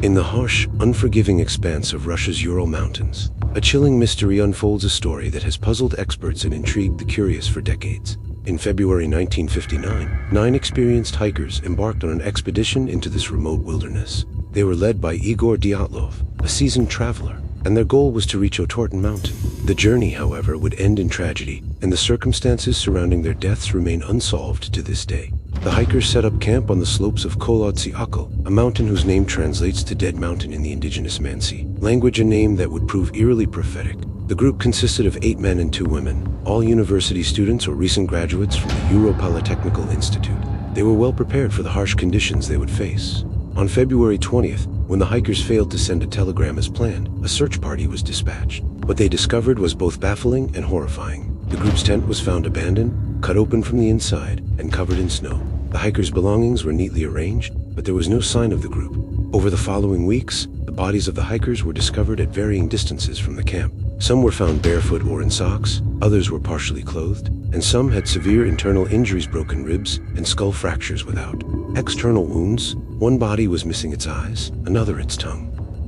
In the harsh, unforgiving expanse of Russia's Ural Mountains, a chilling mystery unfolds, a story that has puzzled experts and intrigued the curious for decades. In February 1959, 9 experienced hikers embarked on an expedition into this remote wilderness. They were led by Dyatlov, a seasoned traveler, and their goal was to reach Otorten Mountain. The journey, however, would end in tragedy, and the circumstances surrounding their deaths remain unsolved to this day. The hikers set up camp on the slopes of Dyatlov, a mountain whose name translates to Dead Mountain in the indigenous Mansi language, a name that would prove eerily prophetic. The group consisted of 8 men and 2 women, all university students or recent graduates from the Ural Polytechnical Institute. They were well prepared for the harsh conditions they would face. On February 20th, when the hikers failed to send a telegram as planned, a search party was dispatched. What they discovered was both baffling and horrifying. The group's tent was found abandoned, cut open from the inside, and covered in snow. The hikers' belongings were neatly arranged, but there was no sign of the group. Over the following weeks, the bodies of the hikers were discovered at varying distances from the camp. Some were found barefoot or in socks, others were partially clothed, and some had severe internal injuries, broken ribs, and skull fractures without external wounds. One body was missing its eyes, another its tongue.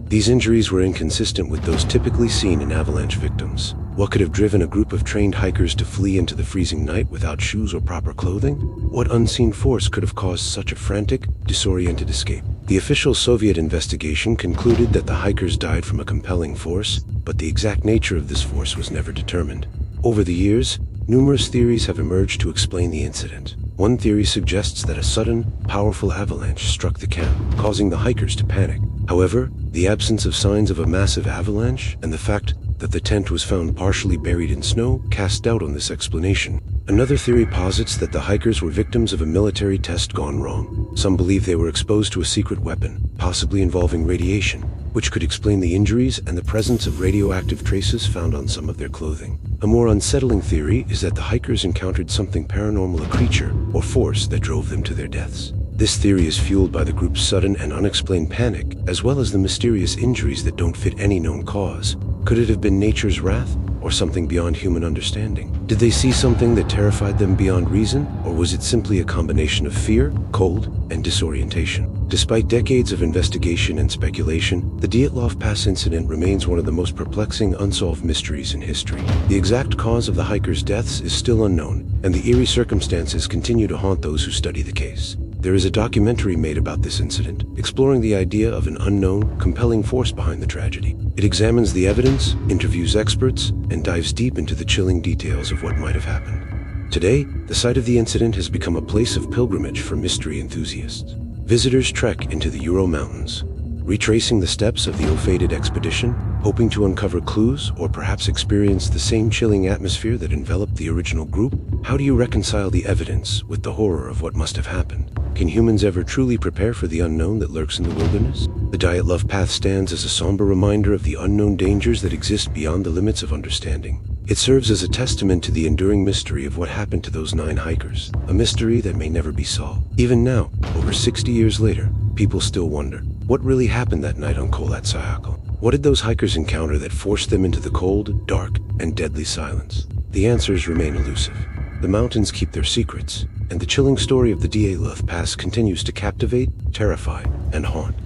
These injuries were inconsistent with those typically seen in avalanche victims. What could have driven a group of trained hikers to flee into the freezing night without shoes or proper clothing? What unseen force could have caused such a frantic, disoriented escape? The official Soviet investigation concluded that the hikers died from a compelling force, but the exact nature of this force was never determined. Over the years, numerous theories have emerged to explain the incident. One theory suggests that a sudden, powerful avalanche struck the camp, causing the hikers to panic. However, the absence of signs of a massive avalanche and the fact that the tent was found partially buried in snow cast doubt on this explanation. Another theory posits that the hikers were victims of a military test gone wrong. Some believe they were exposed to a secret weapon, possibly involving radiation, which could explain the injuries and the presence of radioactive traces found on some of their clothing. A more unsettling theory is that the hikers encountered something paranormal, a creature or force that drove them to their deaths. This theory is fueled by the group's sudden and unexplained panic, as well as the mysterious injuries that don't fit any known cause. Could it have been nature's wrath, or something beyond human understanding? Did they see something that terrified them beyond reason, or was it simply a combination of fear, cold, and disorientation? Despite decades of investigation and speculation, the Dyatlov Pass incident remains one of the most perplexing unsolved mysteries in history. The exact cause of the hikers' deaths is still unknown, and the eerie circumstances continue to haunt those who study the case. There is a documentary made about this incident, exploring the idea of an unknown, compelling force behind the tragedy. It examines the evidence, interviews experts, and dives deep into the chilling details of what might have happened. Today, the site of the incident has become a place of pilgrimage for mystery enthusiasts. Visitors trek into the Ural Mountains, retracing the steps of the ill-fated expedition, hoping to uncover clues or perhaps experience the same chilling atmosphere that enveloped the original group. How do you reconcile the evidence with the horror of what must have happened? Can humans ever truly prepare for the unknown that lurks in the wilderness? The Dyatlov Path stands as a somber reminder of the unknown dangers that exist beyond the limits of understanding. It serves as a testament to the enduring mystery of what happened to those 9 hikers, a mystery that may never be solved. Even now, over 60 years later, people still wonder, what really happened that night on Dyatlov? What did those hikers encounter that forced them into the cold, dark, and deadly silence? The answers remain elusive. The mountains keep their secrets, and the chilling story of the Dyatlov Pass continues to captivate, terrify, and haunt.